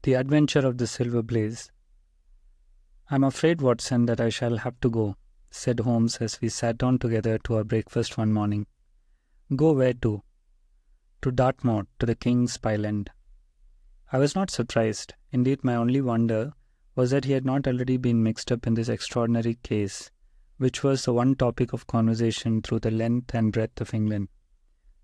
The Adventure of the Silver Blaze. "I'm afraid, Watson, that I shall have to go," said Holmes as we sat down together to our breakfast one morning. "Go where to?" "To Dartmoor, to the King's Island." I was not surprised. Indeed, my only wonder was that he had not already been mixed up in this extraordinary case, which was the one topic of conversation through the length and breadth of England.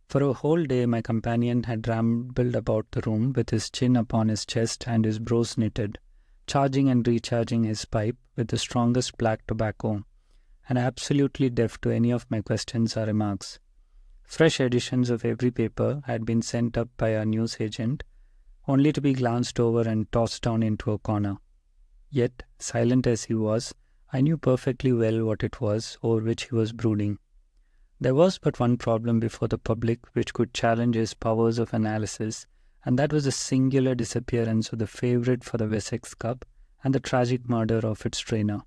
For a whole day my companion had rambled about the room with his chin upon his chest and his brows knitted, charging and recharging his pipe with the strongest black tobacco, and absolutely deaf to any of my questions or remarks. Fresh editions of every paper had been sent up by our news agent, only to be glanced over and tossed down into a corner. Yet, silent as he was, I knew perfectly well what it was over which he was brooding. There was but one problem before the public which could challenge his powers of analysis, and that was the singular disappearance of the favourite for the Wessex Cup and the tragic murder of its trainer.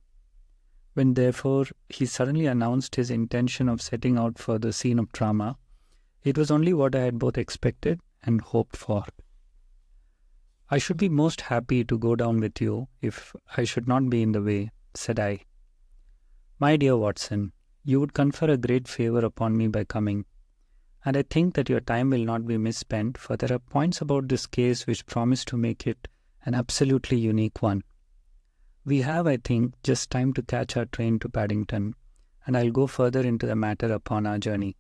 When, therefore, he suddenly announced his intention of setting out for the scene of drama, it was only what I had both expected and hoped for. "I should be most happy to go down with you if I should not be in the way," said I. "My dear Watson, you would confer a great favour upon me by coming, and I think that your time will not be misspent, for there are points about this case which promise to make it an absolutely unique one. We have, I think, just time to catch our train to Paddington, and I'll go further into the matter upon our journey.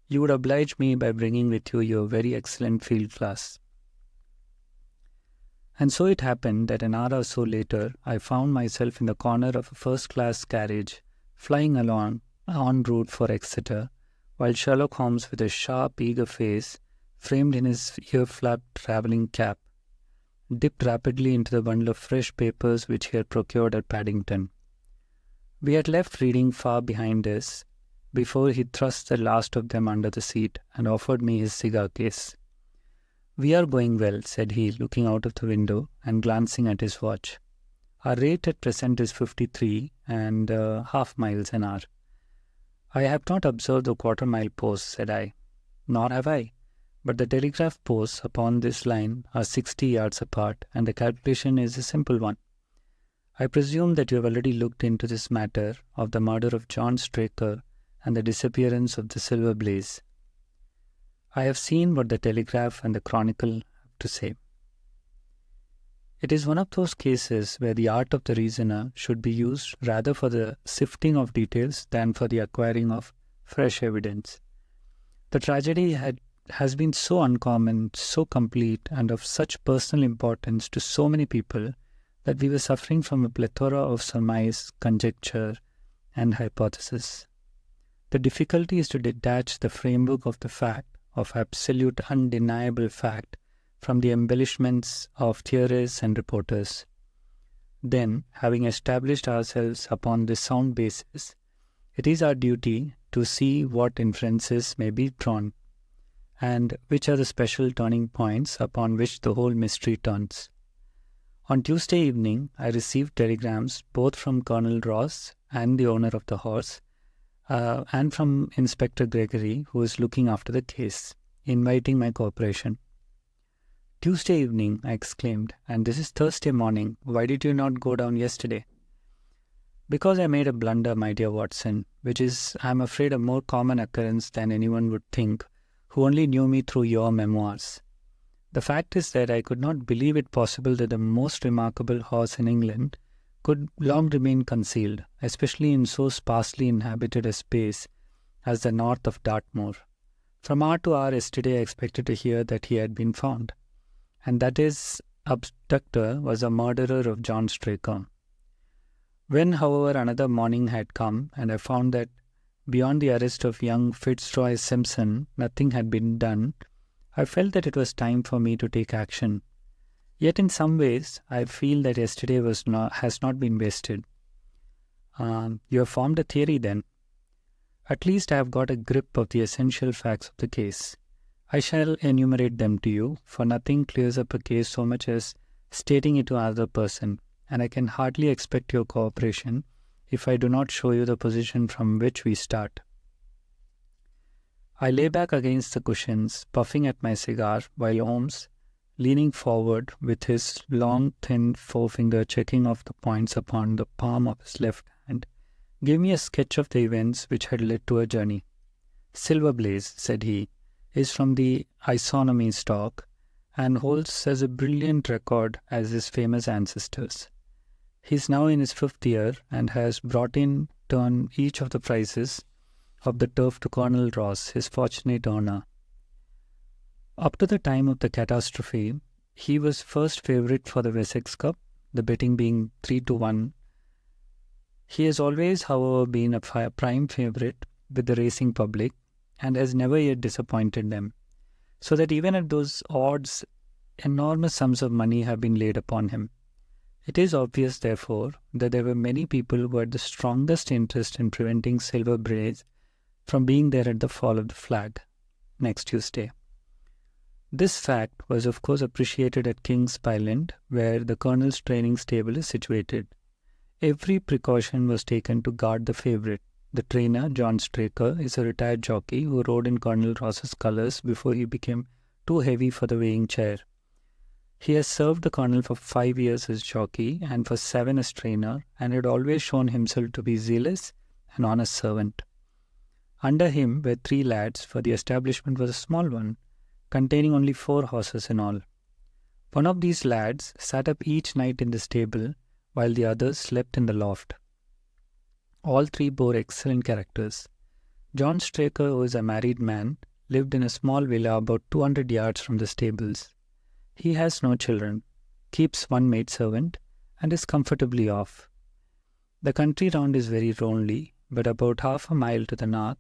You would oblige me by bringing with you your very excellent field glass." And so it happened that an hour or so later I found myself in the corner of a first-class carriage, flying along en route for Exeter, while Sherlock Holmes, with a sharp, eager face, framed in his ear-flapped travelling cap, dipped rapidly into the bundle of fresh papers which he had procured at Paddington. We had left reading far behind us before he thrust the last of them under the seat and offered me his cigar case. "We are going well," said he, looking out of the window and glancing at his watch. "Our rate at present is 53 and half miles an hour." "I have not observed the quarter-mile posts," said I. "Nor have I, but the telegraph posts upon this line are 60 yards apart, and the calculation is a simple one. I presume that you have already looked into this matter of the murder of John Straker and the disappearance of the Silver Blaze." "I have seen what the Telegraph and the Chronicle have to say." It is one of those cases where the art of the reasoner should be used rather for the sifting of details than for the acquiring of fresh evidence. The tragedy has been so uncommon, so complete, and of such personal importance to so many people that we were suffering from a plethora of surmise, conjecture, and hypothesis. The difficulty is to detach the framework of the fact, of absolute undeniable fact, from the embellishments of theorists and reporters. Then, having established ourselves upon this sound basis, it is our duty to see what inferences may be drawn, and which are the special turning points upon which the whole mystery turns. On Tuesday evening, I received telegrams both from Colonel Ross and the owner of the horse, and from Inspector Gregory, who is looking after the case, inviting my cooperation. "Tuesday evening," I exclaimed, "and this is Thursday morning. Why did you not go down yesterday?" "Because I made a blunder, my dear Watson, which is, I am afraid, a more common occurrence than anyone would think, who only knew me through your memoirs. The fact is that I could not believe it possible that the most remarkable horse in England could long remain concealed, especially in so sparsely inhabited a space as the north of Dartmoor. From hour to hour yesterday I expected to hear that he had been found, and that his abductor was a murderer of John Straker. When, however, another morning had come, and I found that beyond the arrest of young Fitzroy Simpson nothing had been done, I felt that it was time for me to take action. Yet in some ways, I feel that yesterday has not been wasted." "You have formed a theory then?" "At least I have got a grip of the essential facts of the case. I shall enumerate them to you, for nothing clears up a case so much as stating it to another person, and I can hardly expect your cooperation if I do not show you the position from which we start." I lay back against the cushions, puffing at my cigar, while Holmes, leaning forward with his long, thin forefinger checking off the points upon the palm of his left hand, gave me a sketch of the events which had led to our journey. Silver Blaze, said he, is from the isonomy stock and holds as a brilliant record as his famous ancestors. He is now in his 5th year and has brought in turn each of the prizes of the turf to Colonel Ross, his fortunate owner. Up to the time of the catastrophe, he was first favourite for the Wessex Cup, the betting being 3-1. He has always, however, been a prime favourite with the racing public and has never yet disappointed them, so that even at those odds, enormous sums of money have been laid upon him. It is obvious, therefore, that there were many people who had the strongest interest in preventing Silver Blaze from being there at the fall of the flag next Tuesday. This fact was of course appreciated at King's Island, where the Colonel's training stable is situated. Every precaution was taken to guard the favourite. The trainer, John Straker, is a retired jockey who rode in Colonel Ross's colours before he became too heavy for the weighing chair. He has served the Colonel for 5 years as jockey and for 7 as trainer, and had always shown himself to be zealous and honest servant. Under him were 3 lads, for the establishment was a small one, containing only 4 horses in all. One of these lads sat up each night in the stable, while the others slept in the loft. All 3 bore excellent characters. John Straker, who is a married man, lived in a small villa about 200 yards from the stables. He has no children, keeps 1 maidservant, and is comfortably off. The country round is very lonely, but about half a mile to the north,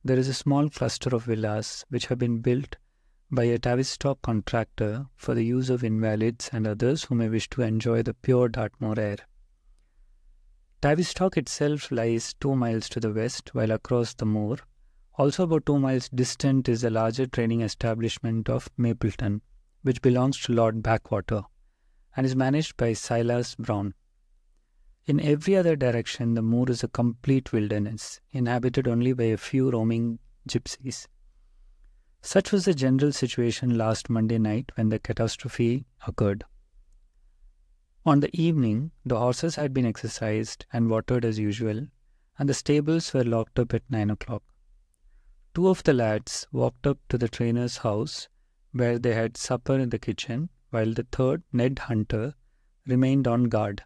there is a small cluster of villas which have been built by a Tavistock contractor for the use of invalids and others who may wish to enjoy the pure Dartmoor air. Tavistock itself lies 2 miles to the west, while across the moor, also about 2 miles distant, is the larger training establishment of Mapleton, which belongs to Lord Backwater, and is managed by Silas Brown. In every other direction, the moor is a complete wilderness, inhabited only by a few roaming gypsies. Such was the general situation last Monday night when the catastrophe occurred. On the evening, the horses had been exercised and watered as usual, and the stables were locked up at 9 o'clock. 2 of the lads walked up to the trainer's house, where they had supper in the kitchen, while the third, Ned Hunter, remained on guard.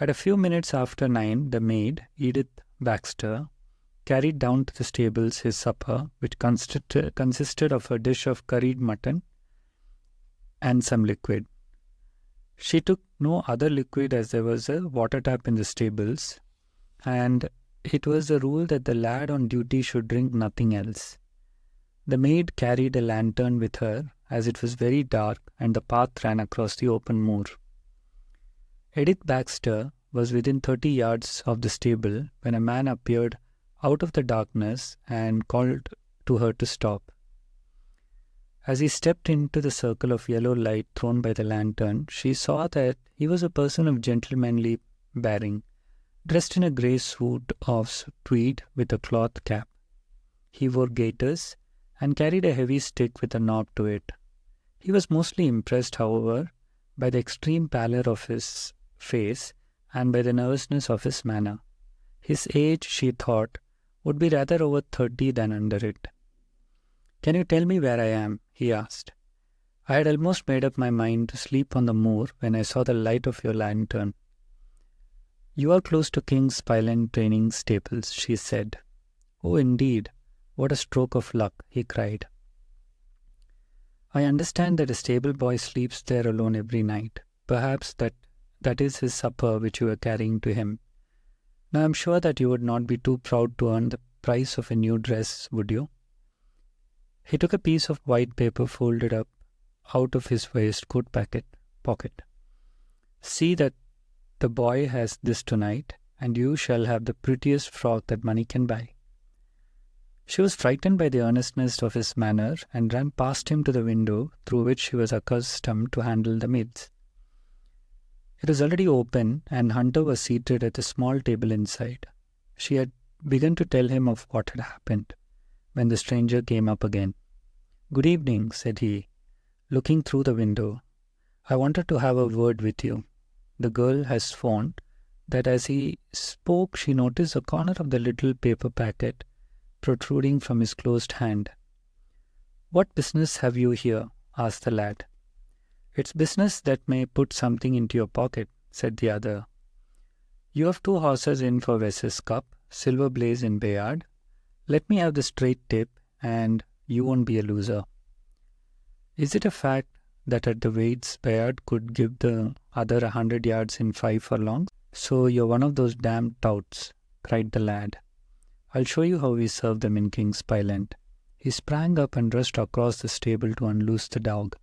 At a few minutes after 9, the maid, Edith Baxter, carried down to the stables his supper, which consisted of a dish of curried mutton and some liquid. She took no other liquid, as there was a water tap in the stables, and it was the rule that the lad on duty should drink nothing else. The maid carried a lantern with her, as it was very dark and the path ran across the open moor. Edith Baxter was within 30 yards of the stable when a man appeared out of the darkness and called to her to stop. As he stepped into the circle of yellow light thrown by the lantern, she saw that he was a person of gentlemanly bearing, dressed in a grey suit of tweed with a cloth cap. He wore gaiters and carried a heavy stick with a knob to it. He was mostly impressed, however, by the extreme pallor of his face and by the nervousness of his manner. His age, she thought, would be rather over 30 than under it. "Can you tell me where I am?" he asked. "I had almost made up my mind to sleep on the moor when I saw the light of your lantern." "You are close to King's Island training stables," she said. "Oh, indeed. What a stroke of luck," he cried. "I understand that a stable boy sleeps there alone every night. Perhaps that is his supper which you are carrying to him. Now I am sure that you would not be too proud to earn the price of a new dress, would you?" He took a piece of white paper folded up out of his waistcoat pocket. "See that the boy has this tonight, and you shall have the prettiest frock that money can buy." She was frightened by the earnestness of his manner and ran past him to the window through which she was accustomed to handle the maids. It was already open, and Hunter was seated at a small table inside. She had begun to tell him of what had happened, when the stranger came up again. "Good evening," said he. looking through the window. "I wanted to have a word with you." The girl has phoned that as he spoke, she noticed a corner of the little paper packet protruding from his closed hand. "What business have you here?" asked the lad. "It's business that may put something into your pocket," said the other. "You have 2 horses in for Wes's Cup, Silver Blaze in Bayard. Let me have the straight tip, and you won't be a loser." "Is it a fact that at the weights Bayard could give the other 100 yards in 5 furlongs? So you're one of those damned touts," cried the lad. "I'll show you how we serve them in King's Pyland." He sprang up and rushed across the stable to unloose the dog.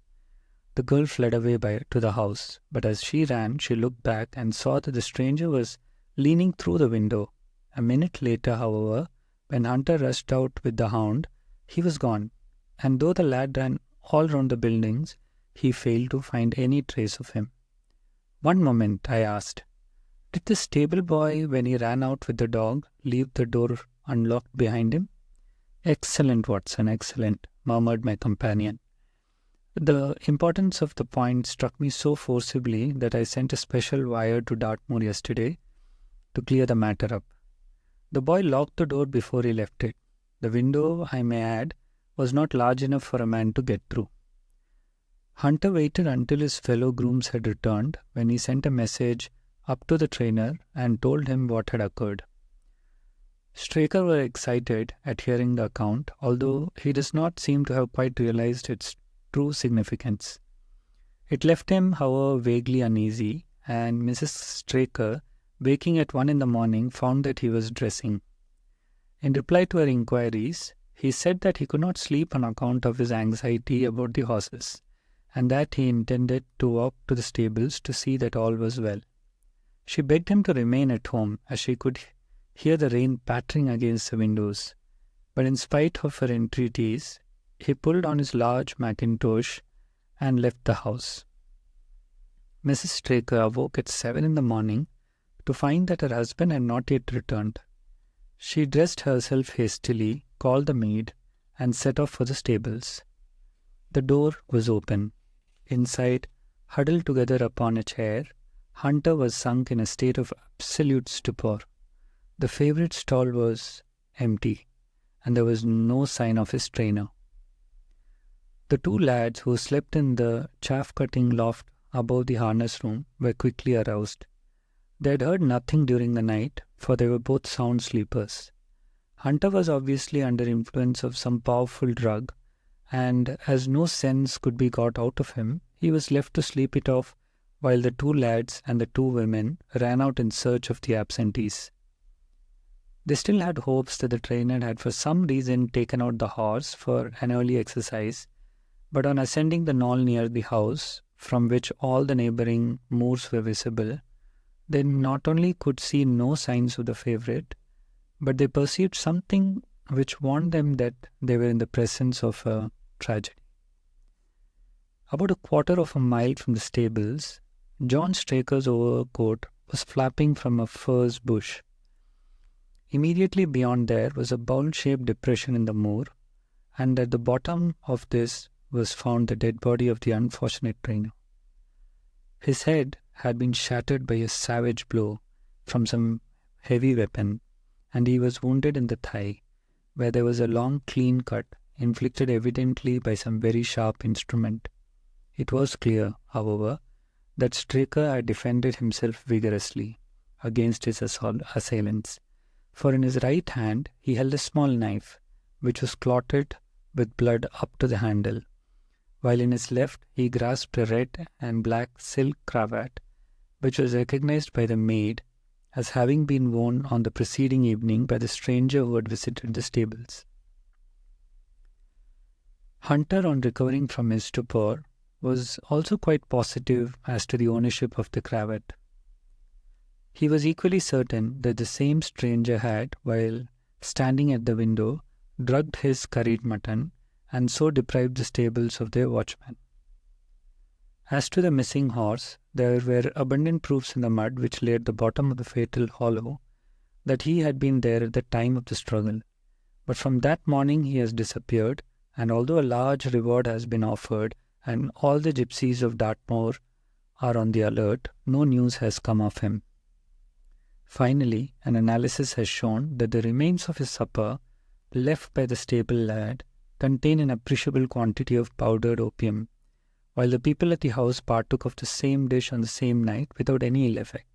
The girl fled away to the house, but as she ran, she looked back and saw that the stranger was leaning through the window. A minute later, however, when Hunter rushed out with the hound, he was gone, and though the lad ran all round the buildings, he failed to find any trace of him. "One moment," I asked. "Did the stable boy, when he ran out with the dog, leave the door unlocked behind him?" "Excellent, Watson, excellent," murmured my companion. The importance of the point struck me so forcibly that I sent a special wire to Dartmoor yesterday to clear the matter up. The boy locked the door before he left it. The window, I may add, was not large enough for a man to get through. Hunter waited until his fellow grooms had returned, when he sent a message up to the trainer and told him what had occurred. Straker was excited at hearing the account, although he does not seem to have quite realized its true significance. It left him, however, vaguely uneasy, and Mrs. Straker, waking at 1 in the morning, found that he was dressing. In reply to her inquiries, he said that he could not sleep on account of his anxiety about the horses, and that he intended to walk to the stables to see that all was well. She begged him to remain at home, as she could hear the rain pattering against the windows, but in spite of her entreaties, he pulled on his large mackintosh and left the house. Mrs. Straker awoke at 7 in the morning to find that her husband had not yet returned. She dressed herself hastily, called the maid, and set off for the stables. The door was open. Inside, huddled together upon a chair, Hunter was sunk in a state of absolute stupor. The favourite stall was empty, and there was no sign of his trainer. The 2 lads who slept in the chaff-cutting loft above the harness room were quickly aroused. They had heard nothing during the night, for they were both sound sleepers. Hunter was obviously under influence of some powerful drug, and as no sense could be got out of him, he was left to sleep it off while the 2 lads and the 2 women ran out in search of the absentees. They still had hopes that the trainer had for some reason taken out the horse for an early exercise, but on ascending the knoll near the house, from which all the neighbouring moors were visible, they not only could see no signs of the favourite, but they perceived something which warned them that they were in the presence of a tragedy. About a quarter of a mile from the stables, John Straker's overcoat was flapping from a furze bush. Immediately beyond there was a bowl-shaped depression in the moor, and at the bottom of this was found the dead body of the unfortunate trainer. His head had been shattered by a savage blow from some heavy weapon, and he was wounded in the thigh, where there was a long clean cut, inflicted evidently by some very sharp instrument. It was clear, however, that Straker had defended himself vigorously against his assailants, for in his right hand he held a small knife, which was clotted with blood up to the handle, while in his left he grasped a red and black silk cravat, which was recognized by the maid as having been worn on the preceding evening by the stranger who had visited the stables. Hunter, on recovering from his stupor, was also quite positive as to the ownership of the cravat. He was equally certain that the same stranger had, while standing at the window, drugged his curried mutton, and so deprived the stables of their watchman. As to the missing horse, there were abundant proofs in the mud which lay at the bottom of the fatal hollow that he had been there at the time of the struggle. But from that morning he has disappeared, and although a large reward has been offered, and all the gypsies of Dartmoor are on the alert, no news has come of him. Finally, an analysis has shown that the remains of his supper, left by the stable lad, contain an appreciable quantity of powdered opium, while the people at the house partook of the same dish on the same night without any ill effect.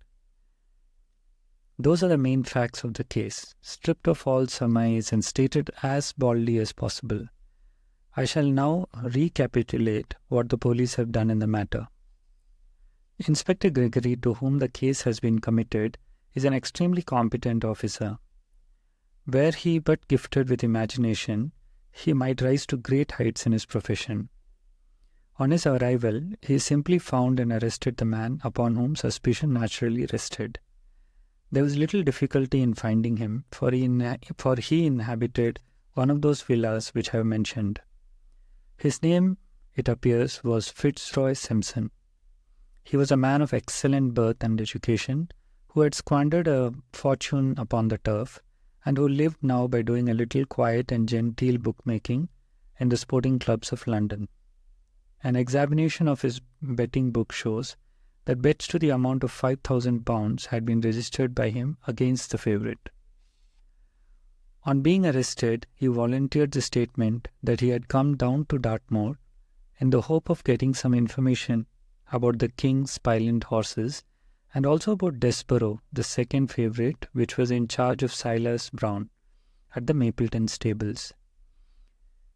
Those are the main facts of the case, stripped of all surmise and stated as baldly as possible. I shall now recapitulate what the police have done in the matter. Inspector Gregory, to whom the case has been committed, is an extremely competent officer. Were he but gifted with imagination, he might rise to great heights in his profession. On his arrival, he simply found and arrested the man upon whom suspicion naturally rested. There was little difficulty in finding him, for he inhabited one of those villas which I have mentioned. His name, it appears, was Fitzroy Simpson. He was a man of excellent birth and education, who had squandered a fortune upon the turf, and who lived now by doing a little quiet and genteel bookmaking in the sporting clubs of London. An examination of his betting book shows that bets to the amount of £5,000 had been registered by him against the favourite. On being arrested, he volunteered the statement that he had come down to Dartmoor in the hope of getting some information about the King's Pyland horses and also about Desborough, the second favourite, which was in charge of Silas Brown at the Mapleton stables.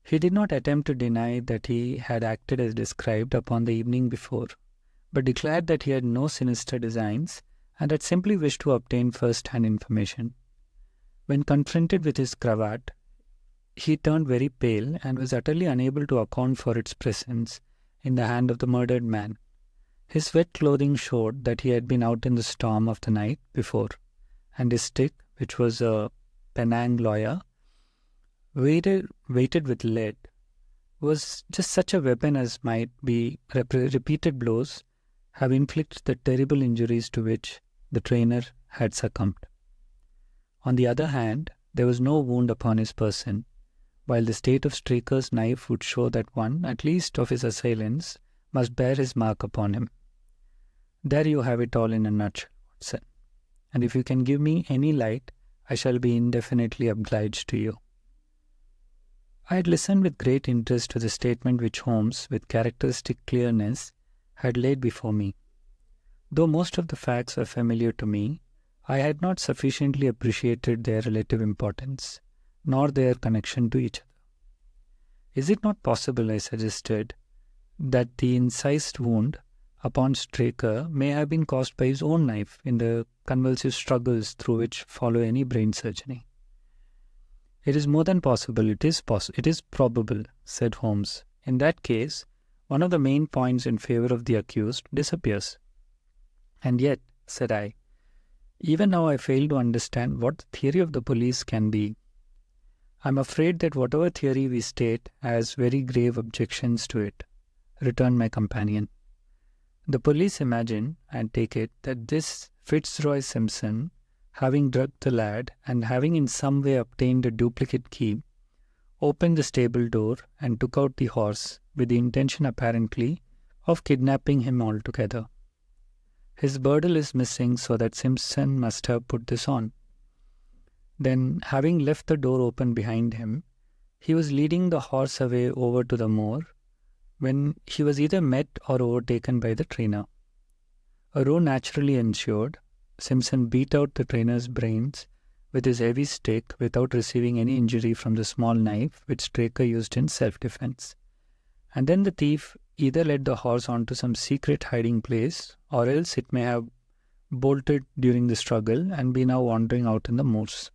He did not attempt to deny that he had acted as described upon the evening before, but declared that he had no sinister designs and had simply wished to obtain first-hand information. When confronted with his cravat, he turned very pale and was utterly unable to account for its presence in the hand of the murdered man. His wet clothing showed that he had been out in the storm of the night before, and his stick, which was a Penang lawyer, weighted with lead, was just such a weapon as might be repeated blows have inflicted the terrible injuries to which the trainer had succumbed. On the other hand, there was no wound upon his person, while the state of Straker's knife would show that one, at least, of his assailants must bear his mark upon him. There you have it all in a nutshell, Watson, and if you can give me any light, I shall be indefinitely obliged to you. I had listened with great interest to the statement which Holmes, with characteristic clearness, had laid before me. Though most of the facts were familiar to me, I had not sufficiently appreciated their relative importance, nor their connection to each other. Is it not possible, I suggested, that the incised wound upon Straker may have been caused by his own knife in the convulsive struggles through which follow any brain surgery? It is more than possible, it is probable, said Holmes. In that case, one of the main points in favour of the accused disappears. And yet, said I, even now I fail to understand what the theory of the police can be. I am afraid that whatever theory we state has very grave objections to it, returned my companion. The police imagine, and take it, that this Fitzroy Simpson, having drugged the lad and having in some way obtained a duplicate key, opened the stable door and took out the horse with the intention apparently of kidnapping him altogether. His bridle is missing, so that Simpson must have put this on. Then, having left the door open behind him, he was leading the horse away over to the moor when he was either met or overtaken by the trainer. A row naturally ensued. Simpson beat out the trainer's brains with his heavy stick without receiving any injury from the small knife which Straker used in self-defense. And then the thief either led the horse on to some secret hiding place, or else it may have bolted during the struggle and be now wandering out in the moors.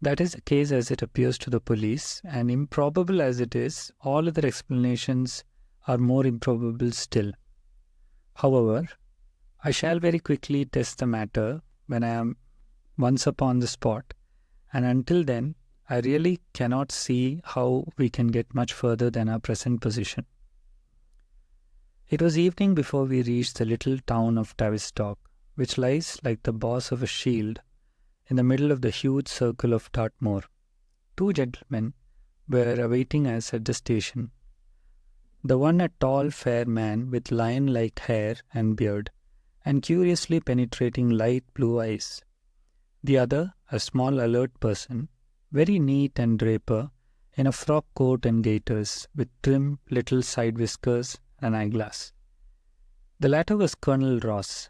That is the case as it appears to the police, and improbable as it is, all other explanations are more improbable still. However, I shall very quickly test the matter when I am once upon the spot, and until then, I really cannot see how we can get much further than our present position. It was evening before we reached the little town of Tavistock, which lies like the boss of a shield in the middle of the huge circle of Dartmoor. Two gentlemen were awaiting us at the station. The one a tall, fair man with lion-like hair and beard, and curiously penetrating light blue eyes. The other, a small, alert person, very neat and draper, in a frock coat and gaiters, with trim little side whiskers and eyeglass. The latter was Colonel Ross,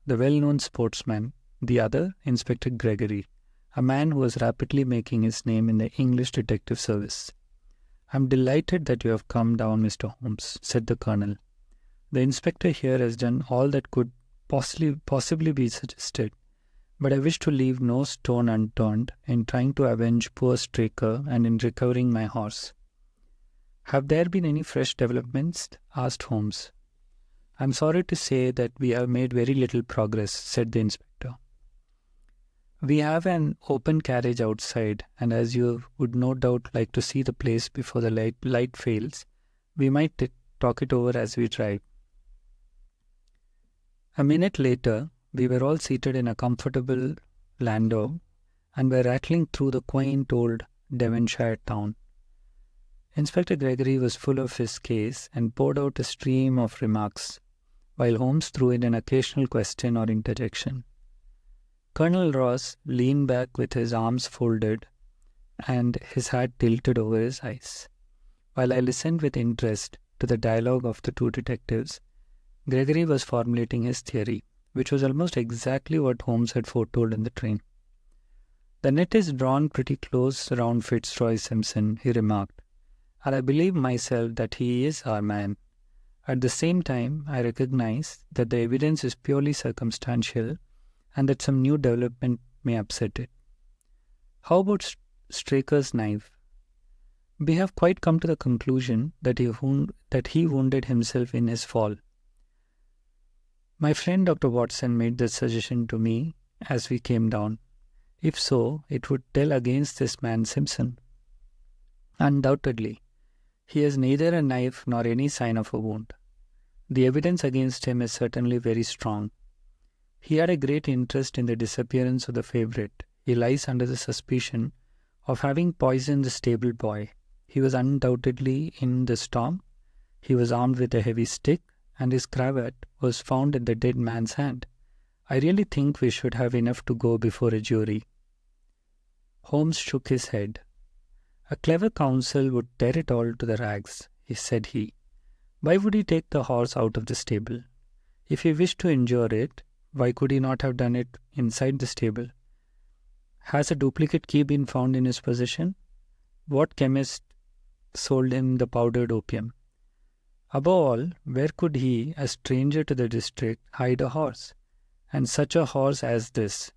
the well-known sportsman, the other, Inspector Gregory, a man who was rapidly making his name in the English detective service. "I'm delighted that you have come down, Mr. Holmes," said the colonel. "The inspector here has done all that could possibly be suggested, but I wish to leave no stone unturned in trying to avenge poor Straker and in recovering my horse." "Have there been any fresh developments?" asked Holmes. "I'm sorry to say that we have made very little progress," said the inspector. "We have an open carriage outside, and as you would no doubt like to see the place before the light fails, we might talk it over as we drive." A minute later, we were all seated in a comfortable landau and were rattling through the quaint old Devonshire town. Inspector Gregory was full of his case and poured out a stream of remarks, while Holmes threw in an occasional question or interjection. Colonel Ross leaned back with his arms folded and his hat tilted over his eyes. While I listened with interest to the dialogue of the two detectives, Gregory was formulating his theory, which was almost exactly what Holmes had foretold in the train. "The net is drawn pretty close around Fitzroy Simpson," he remarked, "and I believe myself that he is our man. At the same time, I recognize that the evidence is purely circumstantial and that some new development may upset it. How about Straker's knife? We have quite come to the conclusion that he wounded himself in his fall. My friend Dr. Watson made that suggestion to me as we came down. If so, it would tell against this man Simpson. Undoubtedly, he has neither a knife nor any sign of a wound. The evidence against him is certainly very strong. He had a great interest in the disappearance of the favourite. He lies under the suspicion of having poisoned the stable boy. He was undoubtedly in the storm. He was armed with a heavy stick, and his cravat was found in the dead man's hand. I really think we should have enough to go before a jury." Holmes shook his head. "A clever counsel would tear it all to the rags," said he. "Why would he take the horse out of the stable? If he wished to injure it, why could he not have done it inside the stable? Has a duplicate key been found in his possession? What chemist sold him the powdered opium? Above all, where could he, a stranger to the district, hide a horse? And such a horse as this?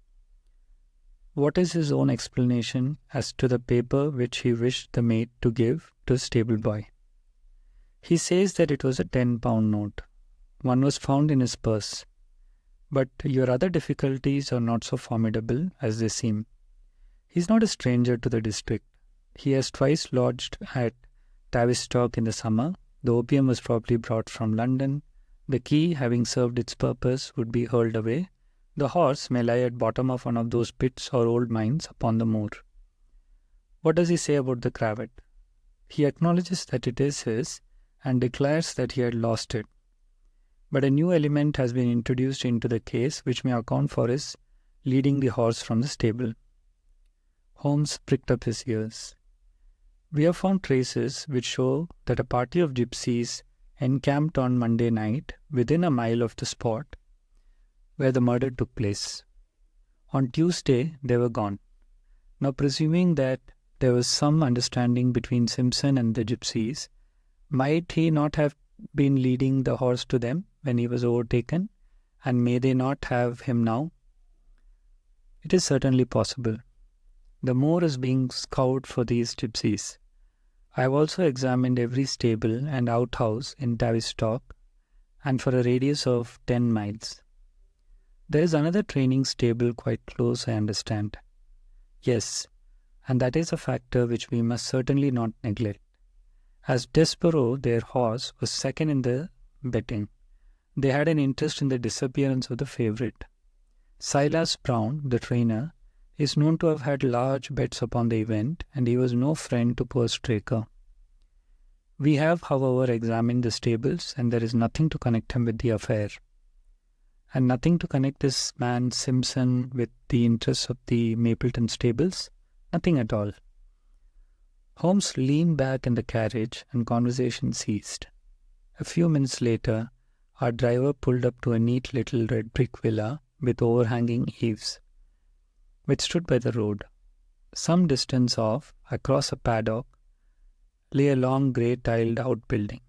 What is his own explanation as to the paper which he wished the maid to give to the stable boy? He says that it was a 10-pound note. One was found in his purse. But your other difficulties are not so formidable as they seem. He is not a stranger to the district. He has twice lodged at Tavistock in the summer. The opium was probably brought from London. The key, having served its purpose, would be hurled away. The horse may lie at bottom of one of those pits or old mines upon the moor. What does he say about the cravat? He acknowledges that it is his and declares that he had lost it. But a new element has been introduced into the case which may account for his leading the horse from the stable." Holmes pricked up his ears. "We have found traces which show that a party of gypsies encamped on Monday night within a mile of the spot where the murder took place. On Tuesday they were gone. Now, presuming that there was some understanding between Simpson and the gypsies, might he not have been leading the horse to them when he was overtaken, and may they not have him now? It is certainly possible. The moor is being scoured for these gypsies. I have also examined every stable and outhouse in Tavistock, and for a radius of 10 miles. There is another training stable quite close, I understand." "Yes, and that is a factor which we must certainly not neglect. As Desborough, their horse, was second in the betting, they had an interest in the disappearance of the favourite. Silas Brown, the trainer, is known to have had large bets upon the event, and he was no friend to poor Straker. We have, however, examined the stables, and there is nothing to connect him with the affair, and nothing to connect this man Simpson with the interests of the Mapleton stables. Nothing at all. Holmes leaned back in the carriage, and conversation ceased. A few minutes later, our driver pulled up to a neat little red brick villa with overhanging eaves, which stood by the road. Some distance off, across a paddock, lay a long grey tiled outbuilding.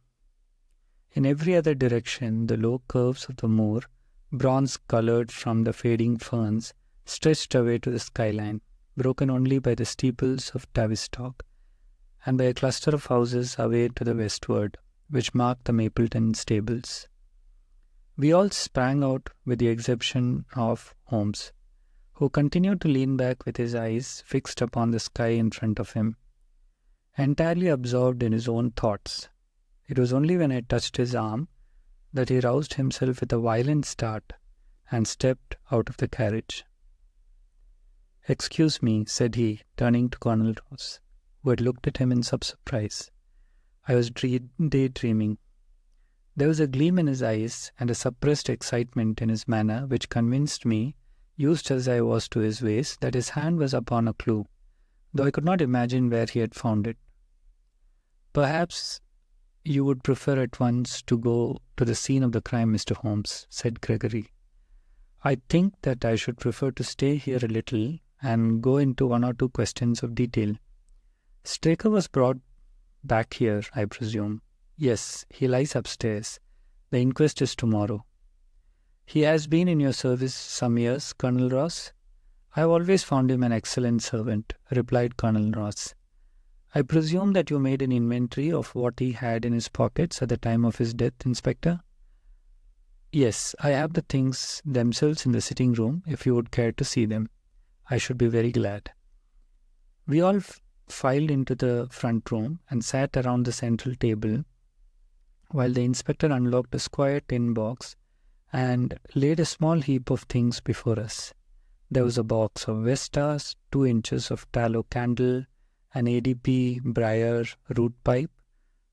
In every other direction, the low curves of the moor, bronze-coloured from the fading ferns, stretched away to the skyline, broken only by the steeples of Tavistock, and by a cluster of houses away to the westward, which marked the Mapleton stables. We all sprang out with the exception of Holmes, who continued to lean back with his eyes fixed upon the sky in front of him, entirely absorbed in his own thoughts. It was only when I touched his arm that he roused himself with a violent start and stepped out of the carriage. "Excuse me," said he, turning to Colonel Ross, who had looked at him in some surprise. "I was daydreaming." There was a gleam in his eyes and a suppressed excitement in his manner which convinced me, used as I was to his ways, that his hand was upon a clue, though I could not imagine where he had found it. "Perhaps you would prefer at once to go to the scene of the crime, Mr. Holmes," said Gregory. "I think that I should prefer to stay here a little and go into one or two questions of detail. Straker was brought back here, I presume?" "Yes, he lies upstairs. The inquest is tomorrow." "He has been in your service some years, Colonel Ross?" "I have always found him an excellent servant," replied Colonel Ross. "I presume that you made an inventory of what he had in his pockets at the time of his death, Inspector?" "Yes, I have the things themselves in the sitting room. If you would care to see them, I should be very glad." We all filed into the front room and sat around the central table, while the inspector unlocked a square tin box and laid a small heap of things before us. There was a box of Vestas, 2 inches of tallow candle, an ADP briar root pipe,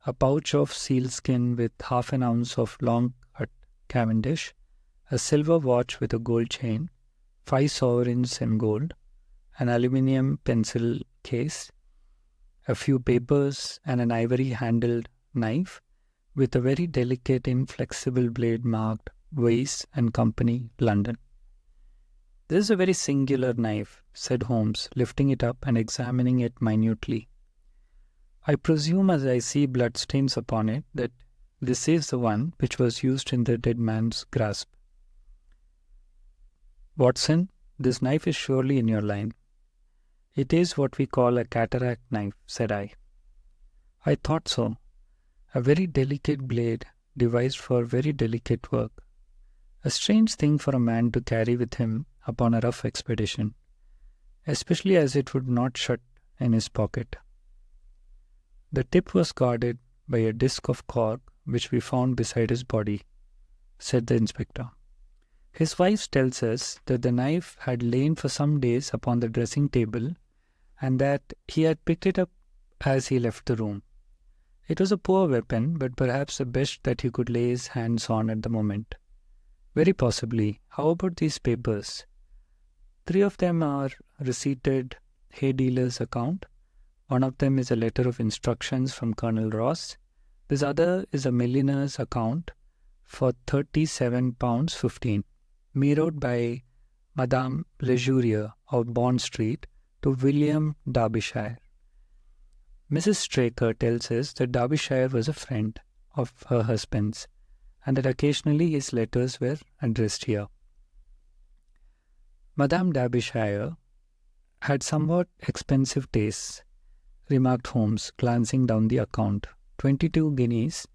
a pouch of sealskin with half an ounce of long cut Cavendish, a silver watch with a gold chain, 5 sovereigns in gold, an aluminium pencil case, a few papers, and an ivory-handled knife with a very delicate inflexible blade marked Weiss and Company, London. "This is a very singular knife," said Holmes, lifting it up and examining it minutely. "I presume, as I see bloodstains upon it, that this is the one which was used in the dead man's grasp. Watson, this knife is surely in your line." "It is what we call a cataract knife," said I. "I thought so. A very delicate blade, devised for very delicate work. A strange thing for a man to carry with him upon a rough expedition, especially as it would not shut in his pocket. The tip was guarded by a disc of cork which we found beside his body," said the inspector. "His wife tells us that the knife had lain for some days upon the dressing table and that he had picked it up as he left the room. It was a poor weapon, but perhaps the best that he could lay his hands on at the moment." "Very possibly. How about these papers?" 3 of them are receipted hay dealer's account. One of them is a letter of instructions from Colonel Ross. This other is a milliner's account for £37.15, mirrored by Madame Lejourier of Bond Street to William Derbyshire. Mrs. Straker tells us that Derbyshire was a friend of her husband's, and that occasionally his letters were addressed here. Madame Derbyshire had somewhat expensive tastes, remarked Holmes, glancing down the account. 22 guineas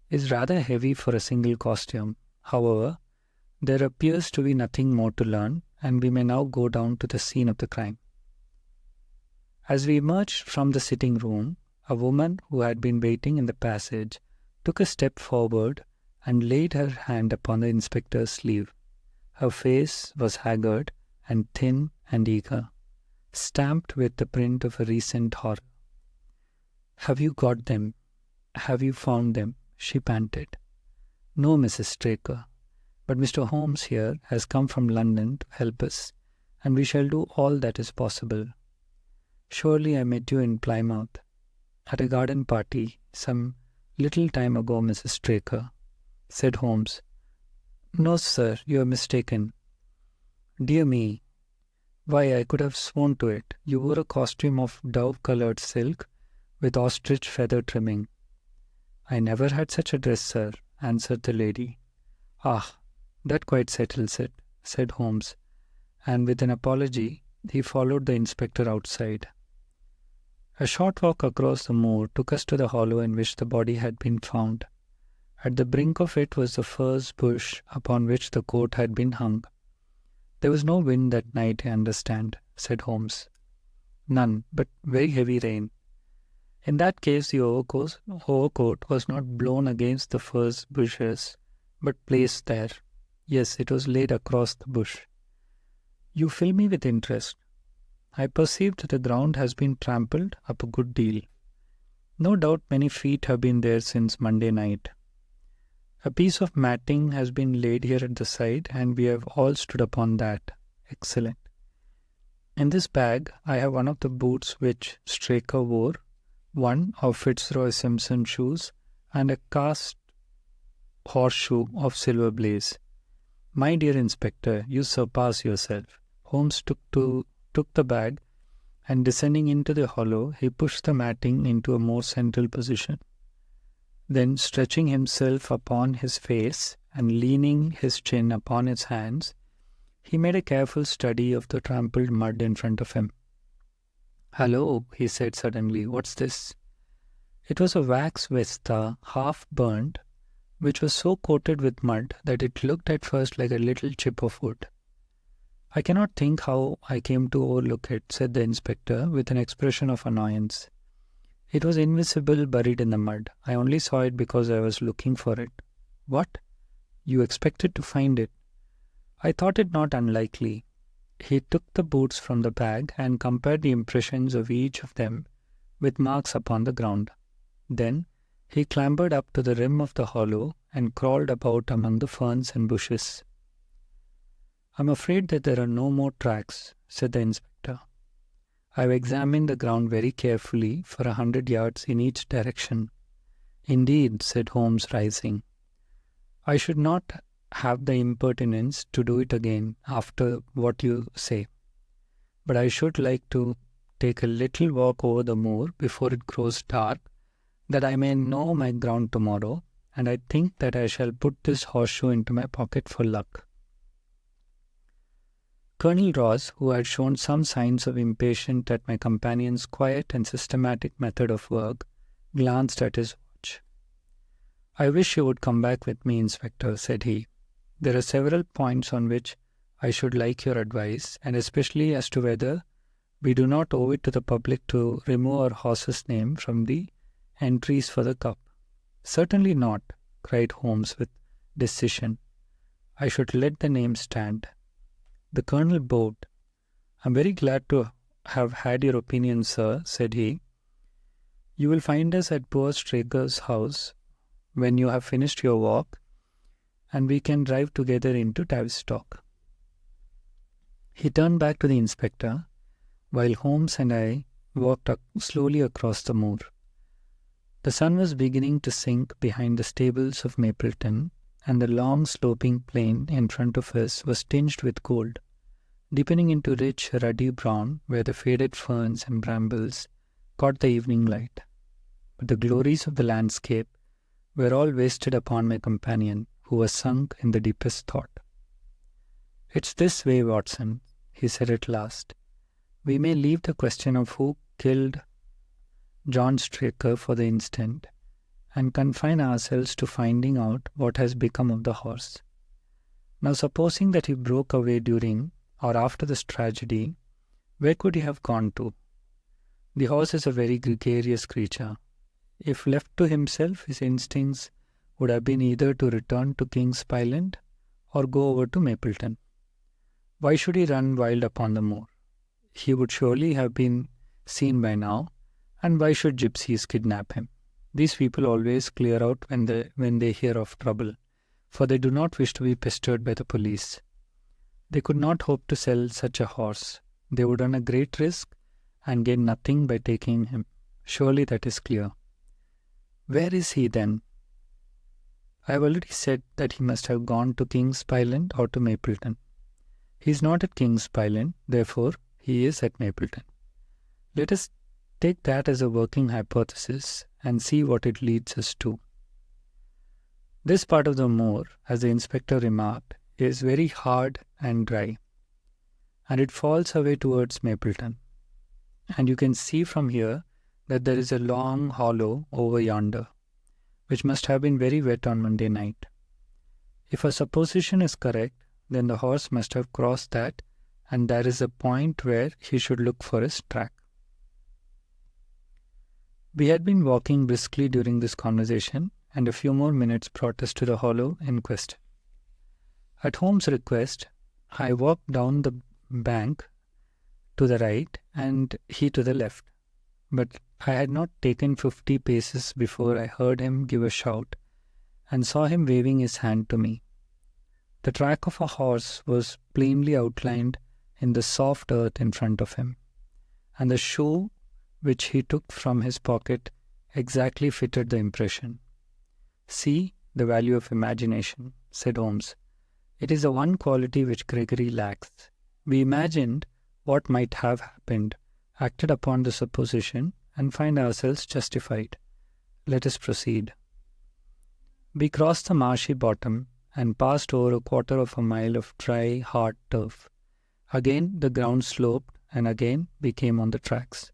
is rather heavy for a single costume. However, there appears to be nothing more to learn, and we may now go down to the scene of the crime. As we emerged from the sitting room, a woman who had been waiting in the passage took a step forward and laid her hand upon the inspector's sleeve. Her face was haggard and thin and eager, stamped with the print of a recent horror. "Have you got them?" Have you found them? She panted. No, Mrs. Straker, but Mr. Holmes here has come from London to help us, and we shall do all that is possible. Surely I met you in Plymouth, at a garden party, some little time ago, Mrs. Straker, said Holmes. No, sir, you are mistaken. Dear me, why, I could have sworn to it. You wore a costume of dove-coloured silk with ostrich feather trimming. I never had such a dress, sir, answered the lady. Ah, that quite settles it, said Holmes, and with an apology he followed the inspector outside. A short walk across the moor took us to the hollow in which the body had been found. At the brink of it was the furze bush upon which the coat had been hung. There was no wind that night, I understand, said Holmes. None, but very heavy rain. In that case the overcoat was not blown against the furze bushes, but placed there. Yes, it was laid across the bush. You fill me with interest. I perceive that the ground has been trampled up a good deal. No doubt many feet have been there since Monday night. A piece of matting has been laid here at the side, and we have all stood upon that. Excellent. In this bag I have one of the boots which Straker wore, one of Fitzroy Simpson's shoes, and a cast horseshoe of silver blaze. My dear Inspector, you surpass yourself. Holmes took the bag, and descending into the hollow, he pushed the matting into a more central position. Then, stretching himself upon his face and leaning his chin upon his hands, he made a careful study of the trampled mud in front of him. Hello, he said suddenly, what's this? It was a wax vesta, half burnt, which was so coated with mud that it looked at first like a little chip of wood. I cannot think how I came to overlook it, said the inspector with an expression of annoyance. It was invisible, buried in the mud. I only saw it because I was looking for it. What? You expected to find it? I thought it not unlikely. He took the boots from the bag and compared the impressions of each of them with marks upon the ground. Then he clambered up to the rim of the hollow and crawled about among the ferns and bushes. I'm afraid that there are no more tracks, said the inspector. I have examined the ground very carefully for 100 yards in each direction. Indeed, said Holmes, rising. I should not have the impertinence to do it again after what you say. But I should like to take a little walk over the moor before it grows dark, that I may know my ground tomorrow, and I think that I shall put this horseshoe into my pocket for luck. Colonel Ross, who had shown some signs of impatience at my companion's quiet and systematic method of work, glanced at his watch. I wish you would come back with me, Inspector, said he. There are several points on which I should like your advice, and especially as to whether we do not owe it to the public to remove our horse's name from the entries for the cup. Certainly not, cried Holmes with decision. I should let the name stand. The colonel bowed. I am very glad to have had your opinion, sir, said he. You will find us at poor Straker's house when you have finished your walk, and we can drive together into Tavistock. He turned back to the inspector, while Holmes and I walked slowly across the moor. The sun was beginning to sink behind the stables of Mapleton, and the long sloping plain in front of us was tinged with gold, deepening into rich ruddy brown where the faded ferns and brambles caught the evening light. But the glories of the landscape were all wasted upon my companion, who was sunk in the deepest thought. It's this way, Watson, he said at last. We may leave the question of who killed John Straker for the instant, and confine ourselves to finding out what has become of the horse. Now, supposing that he broke away during or after this tragedy, where could he have gone to? The horse is a very gregarious creature. If left to himself, his instincts would have been either to return to King's Pyland or go over to Mapleton. Why should he run wild upon the moor? He would surely have been seen by now, and why should gypsies kidnap him? These people always clear out when they hear of trouble, for they do not wish to be pestered by the police. They could not hope to sell such a horse. They would run a great risk and gain nothing by taking him. Surely that is clear. Where is he then? I have already said that he must have gone to King's Island or to Mapleton. He is not at King's Island, therefore he is at Mapleton. Let us take that as a working hypothesis and see what it leads us to. This part of the moor, as the inspector remarked, is very hard and dry, and it falls away towards Mapleton. And you can see from here that there is a long hollow over yonder, which must have been very wet on Monday night. If our supposition is correct, then the horse must have crossed that, and there is a point where he should look for his track. We had been walking briskly during this conversation, and a few more minutes brought us to the hollow in question. At Holmes' request, I walked down the bank to the right and he to the left, but I had not taken 50 paces before I heard him give a shout and saw him waving his hand to me. The track of a horse was plainly outlined in the soft earth in front of him, and the shoe which he took from his pocket exactly fitted the impression. "See the value of imagination," said Holmes. "It is the one quality which Gregory lacks. We imagined what might have happened, acted upon the supposition, and find ourselves justified. Let us proceed." We crossed the marshy bottom and passed over a quarter of a mile of dry, hard turf. Again the ground sloped, and again we came on the tracks.